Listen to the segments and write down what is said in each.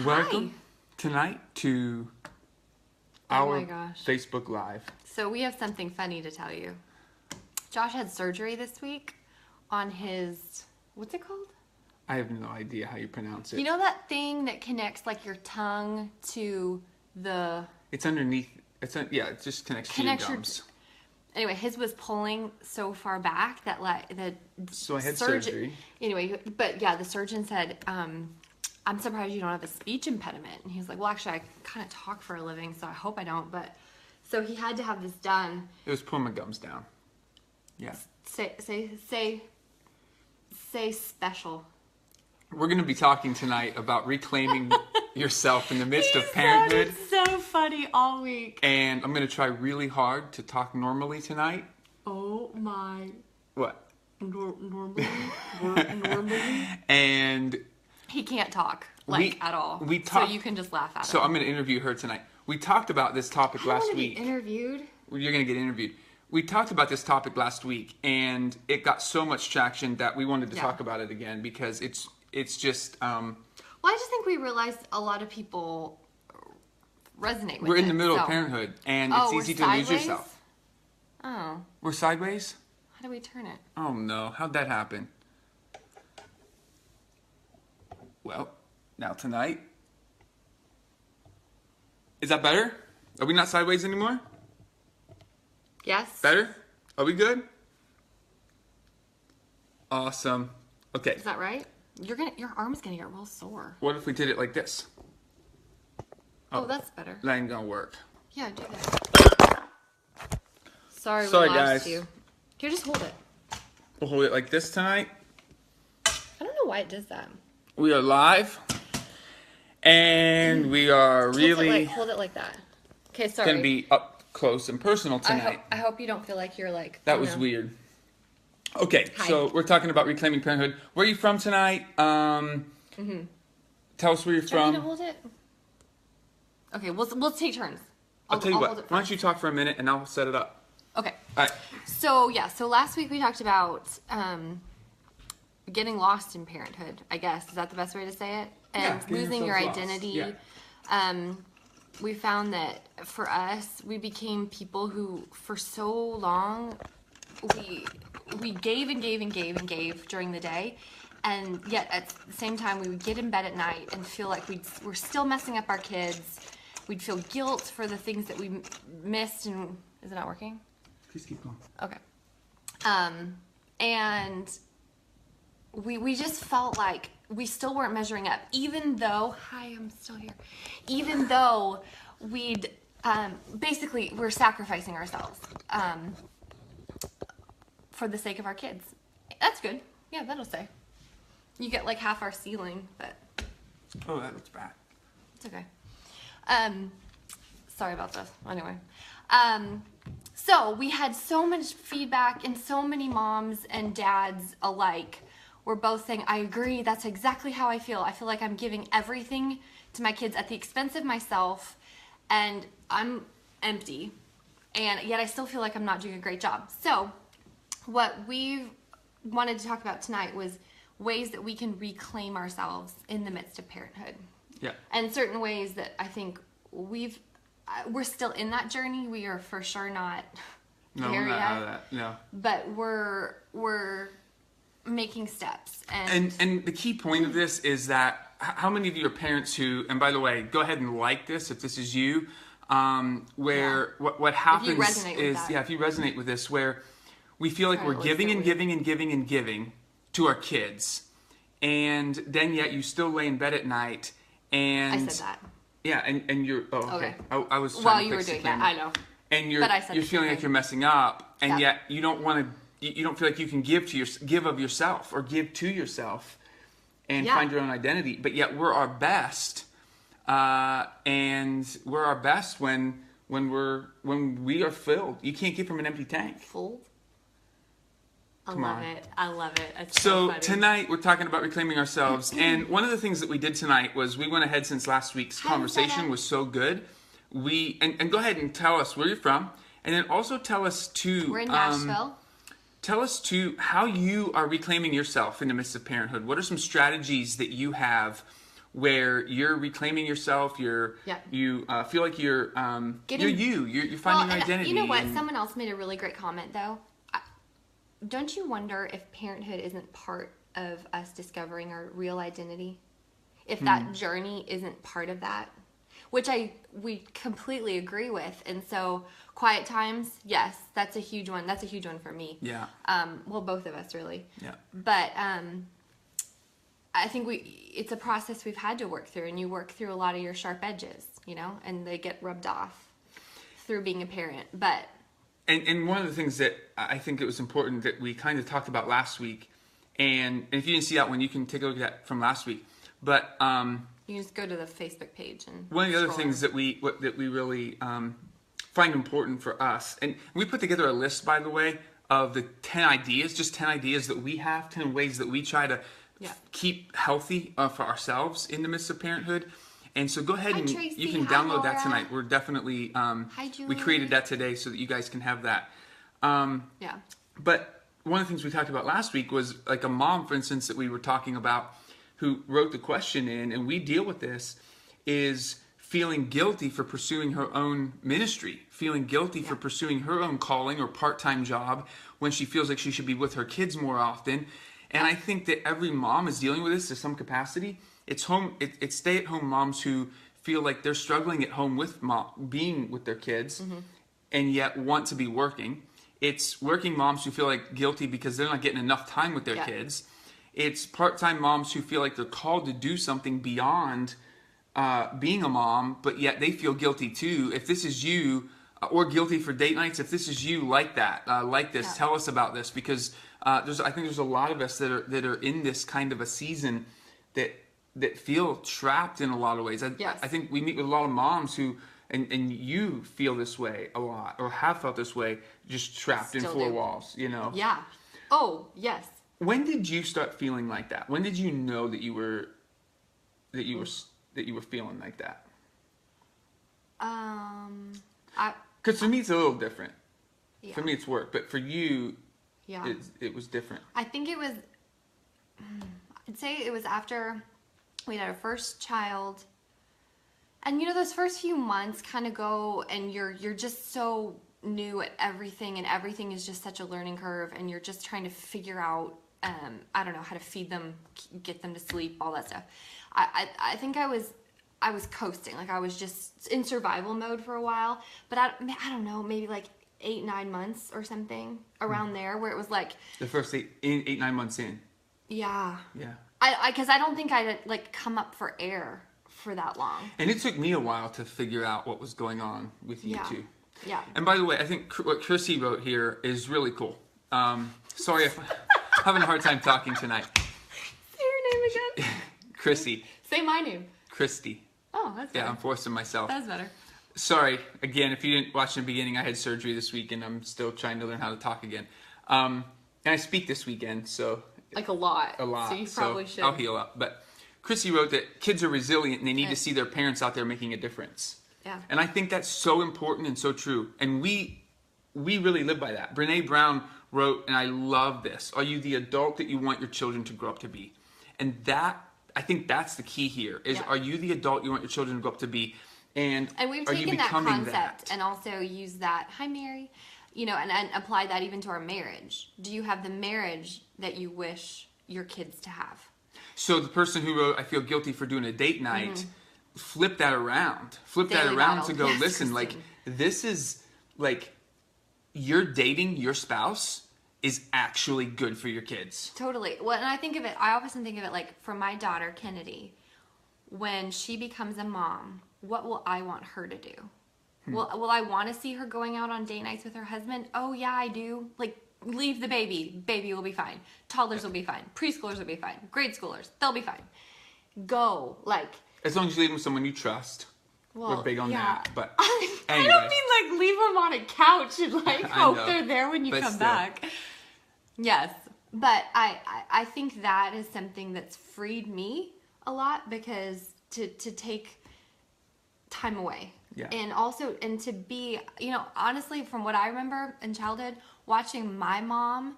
Welcome tonight to our gosh. Facebook Live. So we have something funny to tell you. Josh had surgery this week on his, what's it called? I have no idea how you pronounce it. You know that thing that connects like your tongue to the... It's underneath, it just connects to your gums. Anyway, his was pulling so far back that So I had surgery. Anyway, but yeah, the surgeon said, I'm surprised you don't have a speech impediment. And he was like, well, actually, I kind of talk for a living, so I hope I don't. But so he had to have this done. It was pulling my gums down. Yeah. Say special. We're going to be talking tonight about reclaiming yourself in the midst of parenthood. It's so funny all week. And I'm going to try really hard to talk normally tonight. Oh my. What? Normally? And he can't talk, at all. So you can just laugh at him. So I'm going to interview her tonight. We talked about this topic last week. Be interviewed? You're going to get interviewed. We talked about this topic last week, and it got so much traction that we wanted to talk about it again because it's just... Well, I just think we realized a lot of people resonate with it. We're in the middle of parenthood, and it's easy to lose yourself. Oh. We're sideways? How do we turn it? Oh, no. How'd that happen? Well, now tonight. Is that better? Are we not sideways anymore? Yes. Better? Are we good? Awesome. Okay. Is that right? Your arm's gonna get real sore. What if we did it like this? Oh, that's better. That ain't gonna work. Yeah, do that. Sorry, we lost guys. you. Here, just hold it. We'll hold it like this tonight. I don't know why it does that. We are live. And we are really... Hold it like that. Okay, sorry. Gonna be up close and personal tonight. I hope you don't feel like you're like... That was weird. Okay, Hi. So we're talking about reclaiming parenthood. Where are you from tonight? Tell us where you're from. Do you want me to hold it? Okay, we'll take turns. I'll tell you what. Why don't you talk for a minute and I'll set it up. Okay. All right. So last week we talked about getting lost in parenthood, I guess. Is that the best way to say it? And losing your identity. Yeah. We found that for us, we became people who, for so long, we gave and gave and gave and gave during the day, and yet at the same time we would get in bed at night and feel like we're still messing up our kids. We'd feel guilt for the things that we missed. And is it not working? Please keep going. Okay. And we just felt like we still weren't measuring up, even though, hi, I'm still here, even though we'd, basically, we're sacrificing ourselves for the sake of our kids. That's good. Yeah, that'll stay. You get like half our ceiling, but... Oh, that looks bad. It's okay. Sorry about this. Anyway. So we had so much feedback, and so many moms and dads alike were both saying, I agree, that's exactly how I feel. I feel like I'm giving everything to my kids at the expense of myself, and I'm empty, and yet I still feel like I'm not doing a great job. So what we wanted to talk about tonight was ways that we can reclaim ourselves in the midst of parenthood. Yeah. And certain ways that I think we're still in that journey. We are for sure not there yet. Out of that. No. But we're making steps. And the key point of this is that how many of you are parents who, and by the way, go ahead and like this if this is you, what happens if you resonate with this, where we feel like we're giving and giving and giving and giving to our kids, and then yet you still lay in bed at night and... I said that. Yeah, and you're... Oh, okay. I was trying While to you were fix doing the that, I know. And you're feeling like you're messing up, and yet you don't want to... You don't feel like you can give of yourself or give to yourself and find your own identity. But yet we're our best, and we're our best when we are filled. You can't give from an empty tank. Full. I love it. It's so funny. Tonight we're talking about reclaiming ourselves, and one of the things that we did tonight was we went ahead, since last week's conversation was so good. And go ahead and tell us where you're from, and then also tell us too. We're in Nashville. Tell us too how you are reclaiming yourself in the midst of parenthood. What are some strategies that you have where you're reclaiming yourself. You feel like you're finding your identity. You know what? Someone else made a really great comment though. Don't you wonder if parenthood isn't part of us discovering our real identity? If that journey isn't part of that, which we completely agree with. And so quiet times, yes, that's a huge one. That's a huge one for me. Yeah. Well, both of us really. Yeah. But I think it's a process we've had to work through, and you work through a lot of your sharp edges, and they get rubbed off through being a parent. But and one of the things that I think it was important that we kind of talked about last week, and if you didn't see that one, you can take a look at that from last week. But you just go to the Facebook page and one of the other things that we really find important for us, and we put together a list, by the way, of the 10 ideas that we have, 10 ways that we try to keep healthy for ourselves in the midst of parenthood. And so go ahead and Tracy. You can download that tonight. We're definitely we created that today so that you guys can have that. But one of the things we talked about last week was like a mom, for instance, that we were talking about, who wrote the question in, and we deal with this, is feeling guilty for pursuing her own ministry, feeling guilty for pursuing her own calling or part-time job when she feels like she should be with her kids more often. And I think that every mom is dealing with this to some capacity. It's stay-at-home moms who feel like they're struggling at home with being with their kids and yet want to be working. It's working moms who feel like guilty because they're not getting enough time with their kids. It's part-time moms who feel like they're called to do something beyond being a mom, but yet they feel guilty too. If this is you, or guilty for date nights, if this is you, like this, tell us about this, because I think there's a lot of us that are in this kind of a season that feel trapped in a lot of ways. I think we meet with a lot of moms who, and you feel this way a lot, or have felt this way, just trapped in four walls, Yeah. Oh, yes. When did you start feeling like that? When did you know that you were feeling like that? Because for me it's a little different. For me it's work, but for you, it was different. I think it was. I'd say it was after we had our first child, and those first few months kind of go, and you're just so new at everything, and everything is just such a learning curve, and you're just trying to figure out. I don't know how to feed them, get them to sleep, all that stuff. I think I was coasting, like I was just in survival mode for a while. But I don't know, maybe like 8-9 months or something around there, where it was like the first 8-9 months in. Yeah. Yeah. Because I don't think I'd like come up for air for that long. And it took me a while to figure out what was going on with you too. Yeah. And by the way, I think what Chrissy wrote here is really cool. Sorry if I'm having a hard time talking tonight. Say your name again. Chrissy. Say my name. Christy. Oh, that's better. Yeah, I'm forcing myself. That's better. Sorry, again, if you didn't watch in the beginning, I had surgery this week, and I'm still trying to learn how to talk again. And I speak this weekend, so... Like a lot. A lot. So you probably should. I'll heal up. But Chrissy wrote that kids are resilient, and they need to see their parents out there making a difference. Yeah. And I think that's so important and so true. And we really live by that. Brene Brown wrote, and I love this, are you the adult that you want your children to grow up to be? And I think that's the key here, is are you the adult you want your children to grow up to be? And we've taken that concept and also used that, hi Mary, and apply that even to our marriage. Do you have the marriage that you wish your kids to have? So the person who wrote, I feel guilty for doing a date night, flip that around. Flip that around to go, listen, Christine. like, this is, like, you're dating your spouse is actually good for your kids. Totally. Well, and I often think of it like, for my daughter, Kennedy, when she becomes a mom, what will I want her to do? Will I want to see her going out on date nights with her husband? Oh, yeah, I do. Like, leave the baby. Baby will be fine. Toddlers will be fine. Preschoolers will be fine. Grade schoolers, they'll be fine. Go. Like... As long as you leave them with someone you trust. Well, we're big on that. But anyway. I don't mean, like, leave them on a couch and, like, hope they're there when you come back. Yes. But I think that is something that's freed me a lot, because to take time away. Yeah. And also, and to be, honestly, from what I remember in childhood, watching my mom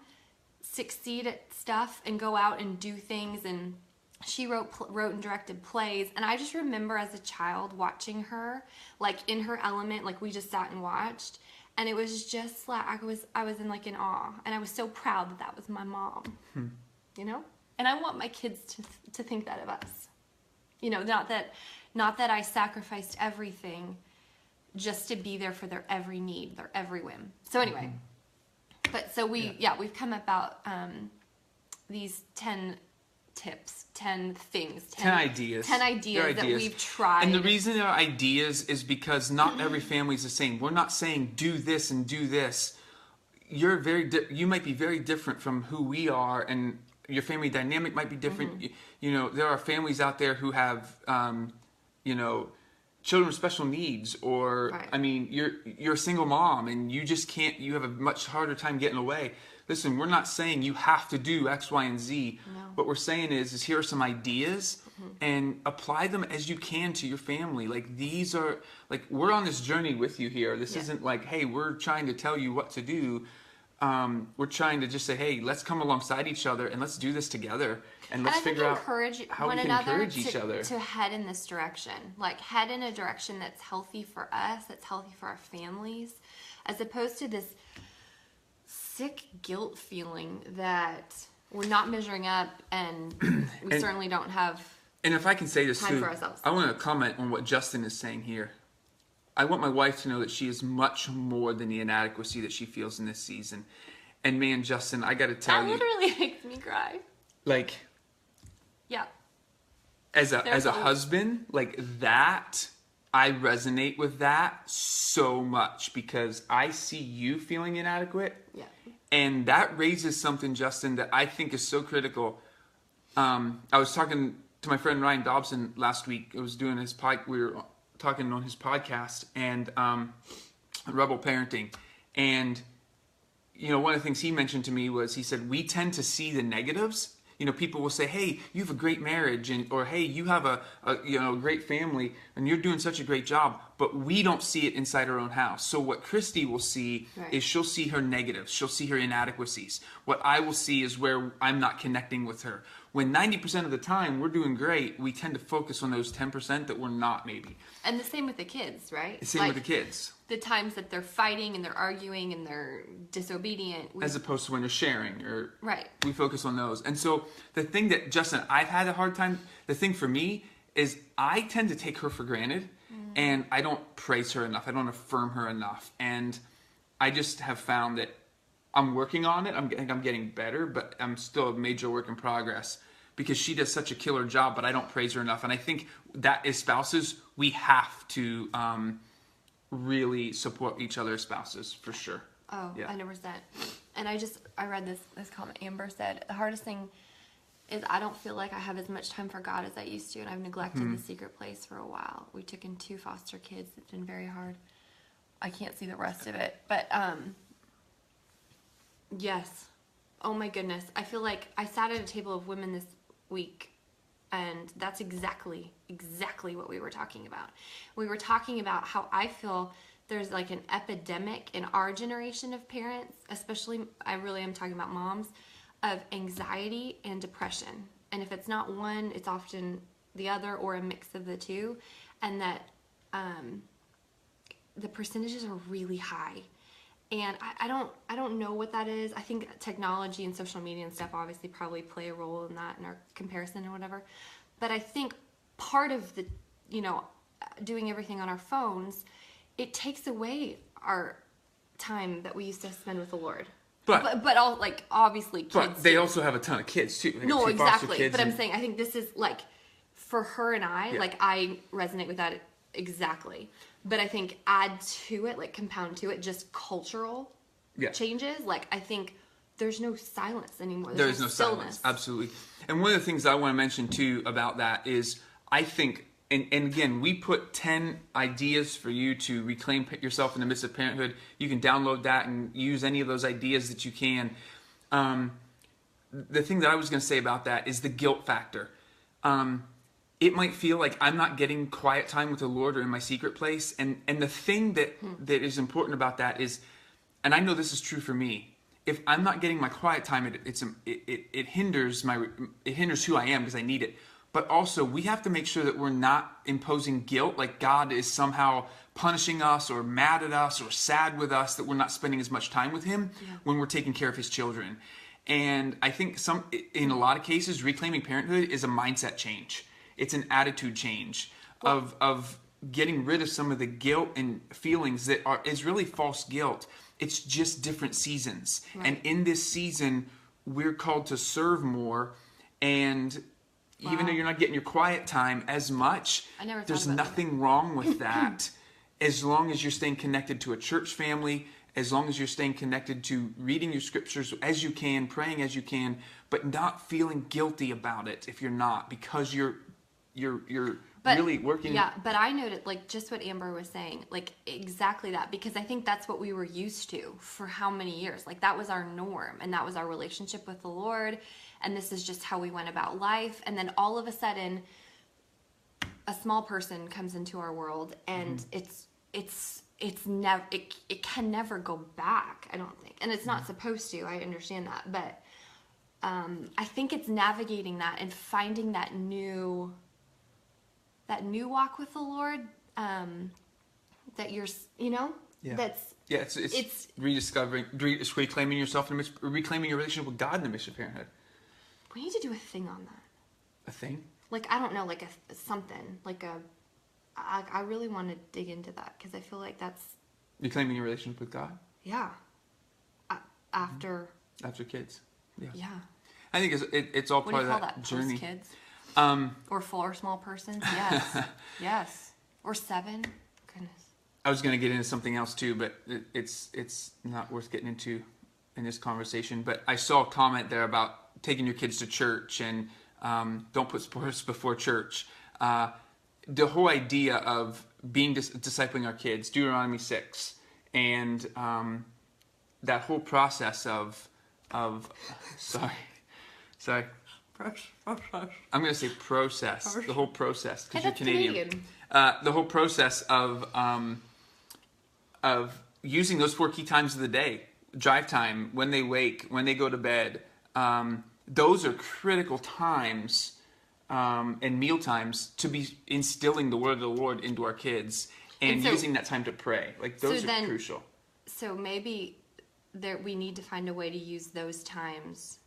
succeed at stuff and go out and do things, and She wrote and directed plays, and I just remember as a child watching her, like in her element, like we just sat and watched, and it was just like I was in like in awe, and I was so proud that that was my mom, you know. And I want my kids to think that of us, you know, not that I sacrificed everything just to be there for their every need, their every whim. So anyway, but so we've come about these 10 tips, 10 things, 10 ideas. 10 ideas that we've tried. And the reason they're ideas is because not every family is the same. We're not saying do this and do this. You might be very different from who we are, and your family dynamic might be different. You know, there are families out there who have, you know, children with special needs, or right. I mean, you're a single mom and you just can't. You have a much harder time getting away. Listen, we're not saying you have to do X, Y, and Z. No. What we're saying is here are some ideas, and apply them as you can to your family. Like, these are, like, we're on this journey with you here. This isn't like, hey, we're trying to tell you what to do. We're trying to just say, hey, let's come alongside each other and let's do this together, and let's figure out how we can encourage each other to head in this direction. Like, head in a direction that's healthy for us, that's healthy for our families, as opposed to this sick guilt feeling that we're not measuring up, and we certainly don't have. And if I can say this time too, for ourselves. I want to comment on what Justin is saying here. I want my wife to know that she is much more than the inadequacy that she feels in this season. And man, Justin, I got to tell you, that literally makes me cry. Like, yeah, as a husband, like that, I resonate with that so much because I see you feeling inadequate. Yeah. And that raises something, Justin, that I think is so critical. I was talking to my friend Ryan Dobson last week. I was doing we were talking on his podcast, and Rebel Parenting. And, you know, one of the things he mentioned to me was, he said, we tend to see the negatives. You know, people will say, hey, you have a great marriage, or hey, you have a great family, and you're doing such a great job, but we don't see it inside our own house. So what Christy will see is she'll see her negatives. She'll see her inadequacies. What I will see is where I'm not connecting with her. When 90% of the time we're doing great, we tend to focus on those 10% that we're not, maybe. And the same with the kids, right? Same with the kids. The times that they're fighting and they're arguing and they're disobedient. As opposed to when they're sharing, or right. We focus on those. And so the thing that, Justin, I've had a hard time, the thing for me is I tend to take her for granted, and I don't praise her enough. I don't affirm her enough. And I just have found that I'm working on it. I think I'm getting better, but I'm still a major work in progress because she does such a killer job, but I don't praise her enough. And I think that as spouses, we have to really support each other as spouses, for sure. Oh, yeah. 100%. And I read this comment. Amber said, the hardest thing is I don't feel like I have as much time for God as I used to, and I've neglected the secret place for a while. We took in 2 foster kids. It's been very hard. I can't see the rest of it. But, yes. Oh my goodness. I feel like I sat at a table of women this week, and that's exactly what we were talking about. We were talking about how I feel there's like an epidemic in our generation of parents, especially, I really am talking about moms, of anxiety and depression. And if it's not one, it's often the other or a mix of the two. And that the percentages are really high. And I don't know what that is. I think technology and social media and stuff obviously probably play a role in that, in our comparison or whatever. But I think part of the, doing everything on our phones, it takes away our time that we used to spend with the Lord. But all, like, obviously kids. But they also have a ton of kids too. No, exactly. But I'm saying, I think this is like, for her and I, like, I resonate with that exactly. But I think add to it, like compound to it, just cultural changes. Like, I think there's no silence anymore. There's no silence. Absolutely. And one of the things I want to mention too about that is, I think, and again, we put 10 ideas for you to reclaim yourself in the midst of parenthood. You can download that and use any of those ideas that you can. The thing that I was going to say about that is the guilt factor. It might feel like I'm not getting quiet time with the Lord or in my secret place. And the thing that is important about that is, and I know this is true for me, if I'm not getting my quiet time, it hinders who I am because I need it. but also we have to make sure that we're not imposing guilt, like God is somehow punishing us or mad at us or sad with us that we're not spending as much time with him when we're taking care of his children. And I think in a lot of cases, reclaiming parenthood is a mindset change. It's an attitude change of getting rid of some of the guilt and feelings that is really false guilt. It's just different seasons. Right. And in this season, we're called to serve more. And even though you're not getting your quiet time as much, there's nothing wrong with that. As long as you're staying connected to a church family, as long as you're staying connected to reading your scriptures as you can, praying as you can, but not feeling guilty about it if you're not, because you're really working. Yeah, but I noted, like, just what Amber was saying, like, exactly that, because I think that's what we were used to for how many years. Like, that was our norm, and that was our relationship with the Lord, and this is just how we went about life. And then all of a sudden, a small person comes into our world, and it's never, it can never go back, I don't think. And it's not supposed to, I understand that, but I think it's navigating that and finding that new walk with the Lord, that you're, it's rediscovering, reclaiming yourself, and reclaiming your relationship with God in the midst of parenthood. We need to do a thing on that. A thing? Like, I don't know, like something, like I really want to dig into that, because I feel like that's... Reclaiming your relationship with God? Yeah. After kids. Yeah. Yeah. I think it's all part of that journey. Post-kids? Or 4 small persons? Yes. Yes. Or 7? Goodness. I was going to get into something else too, but it's not worth getting into in this conversation. But I saw a comment there about taking your kids to church and don't put sports before church. The whole idea of being discipling our kids, Deuteronomy 6, and that whole process of sorry, I'm going to say process. The whole process, because you're Canadian. The whole process of using those 4 key times of the day, drive time, when they wake, when they go to bed. Those are critical times. And meal times to be instilling the word of the Lord into our kids and so, using that time to pray. Like, those are crucial. So maybe we need to find a way to use those times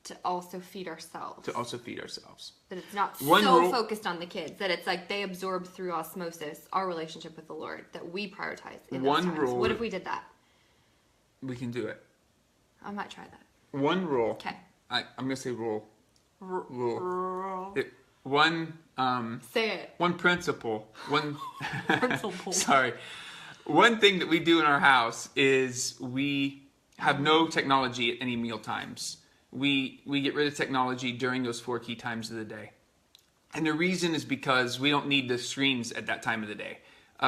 to also feed ourselves. That it's not focused on the kids. That it's like they absorb through osmosis our relationship with the Lord. That we prioritize in those times. Rule. What if we did that? We can do it. I might try that. One rule. Okay. I'm going to say rule. Say it. One principle. Principle. Sorry. One thing that we do in our house is we have no technology at any meal times. We get rid of technology during those 4 key times of the day. And the reason is because we don't need the screens at that time of the day.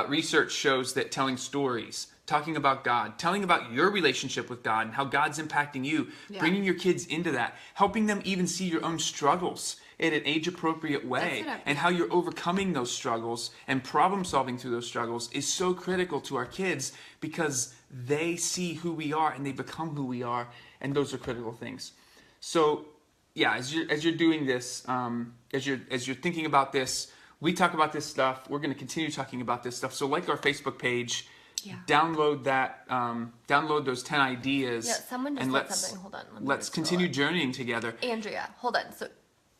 Research shows that telling stories, talking about God, telling about your relationship with God and how God's impacting you, bringing your kids into that, helping them even see your own struggles in an age-appropriate way, and how you're overcoming those struggles and problem-solving through those struggles is so critical to our kids, because they see who we are and they become who we are, and those are critical things. So, yeah, as you're doing this, as you're thinking about this, we talk about this stuff. We're going to continue talking about this stuff. So, like our Facebook page. Yeah. Download that. Download those 10 ideas. Yeah, someone just said something. Hold on. Let's continue journeying together. Andrea, hold on. So,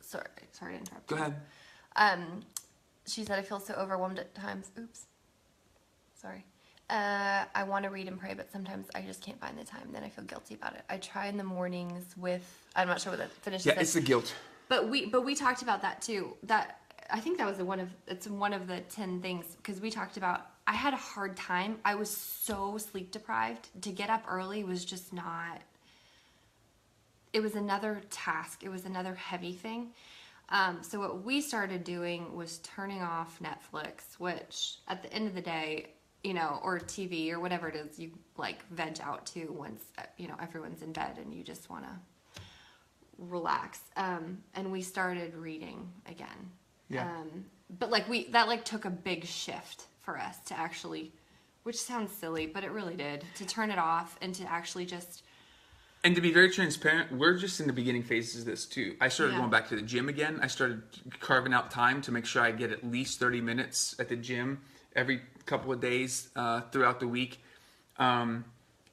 sorry to interrupt. Go ahead. She said, I feel so overwhelmed at times. Oops. Sorry. I want to read and pray, but sometimes I just can't find the time. Then I feel guilty about it. I try in the mornings with. I'm not sure what that finishes. Yeah, it's the guilt. But we talked about that too. That I think that was one of the 10 things, because we talked about. I had a hard time. I was so sleep deprived. To get up early was just not... It was another task. It was another heavy thing. So what we started doing was turning off Netflix, which at the end of the day, or TV or whatever it is, you like veg out to once, everyone's in bed and you just want to relax. And we started reading again. Yeah. But that took a big shift for us to actually, which sounds silly, but it really did, to turn it off and to actually just And to be very transparent, we're just in the beginning phases of this too. I started going back to the gym again. I started carving out time to make sure I get at least 30 minutes at the gym every couple of days throughout the week.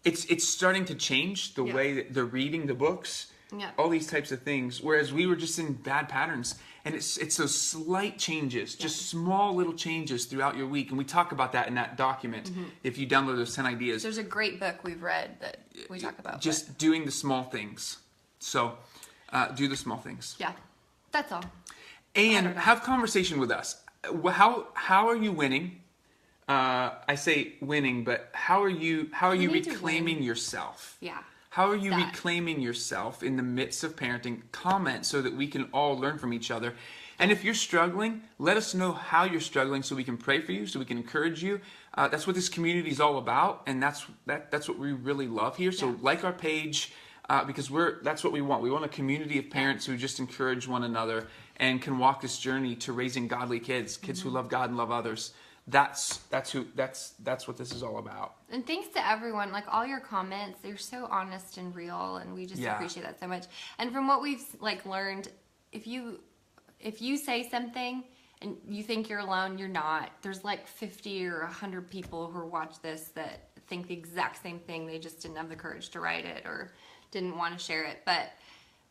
It's starting to change the way that they're reading the books, all these types of things. Whereas we were just in bad patterns. And it's those slight changes, just small little changes throughout your week. And we talk about that in that document. If you download those 10 ideas. There's a great book we've read that we talk about. Just doing the small things. So do the small things. Yeah, that's all. And have conversation with us. How are you winning? I say winning, but how are you reclaiming yourself? Yeah. How are you reclaiming yourself in the midst of parenting? Comment so that we can all learn from each other. And if you're struggling, let us know how you're struggling so we can pray for you, so we can encourage you. That's what this community is all about, and that's what we really love here. So like our page, because that's what we want. We want a community of parents who just encourage one another and can walk this journey to raising godly kids who love God and love others. That's what this is all about. And thanks to everyone, like all your comments, they're so honest and real, and we just appreciate that so much. And from what we've learned, if you say something and you think you're alone, you're not. There's 50 or 100 people who watch this that think the exact same thing. They just didn't have the courage to write it or didn't want to share it. But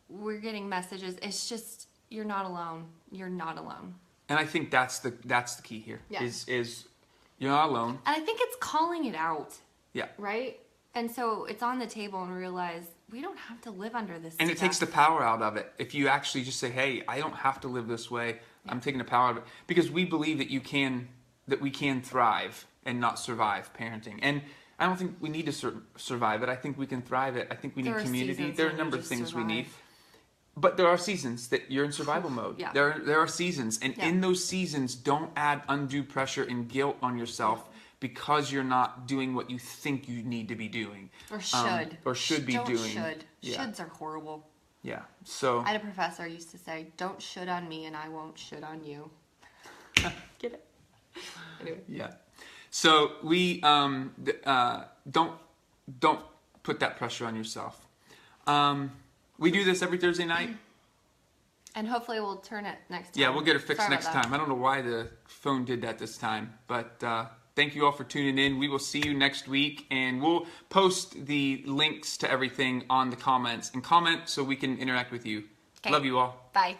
we're getting messages. It's just, you're not alone. You're not alone. And I think that's the key here. Is you're not alone. And I think it's calling it out. Yeah. Right? And so it's on the table and realize we don't have to live under this And it takes the power out of it. If you actually just say, hey, I don't have to live this way. I'm taking the power out of it. Because we believe that we can thrive and not survive parenting. And I don't think we need to survive it. I think we can thrive it. I think we need community. There are a number of things we need. But there are seasons that you're in survival mode. Yeah. There are seasons. And in those seasons, don't add undue pressure and guilt on yourself because you're not doing what you think you need to be doing. Or should. Or should be doing. Should. Shoulds are horrible. Yeah. So I had a professor who used to say, don't should on me and I won't should on you. Get it? Anyway. Yeah. So we don't put that pressure on yourself. We do this every Thursday night. And hopefully we'll turn it next time. Yeah, we'll get it fixed next time. I don't know why the phone did that this time. But thank you all for tuning in. We will see you next week. And we'll post the links to everything on the comments. And comment so we can interact with you. Okay. Love you all. Bye.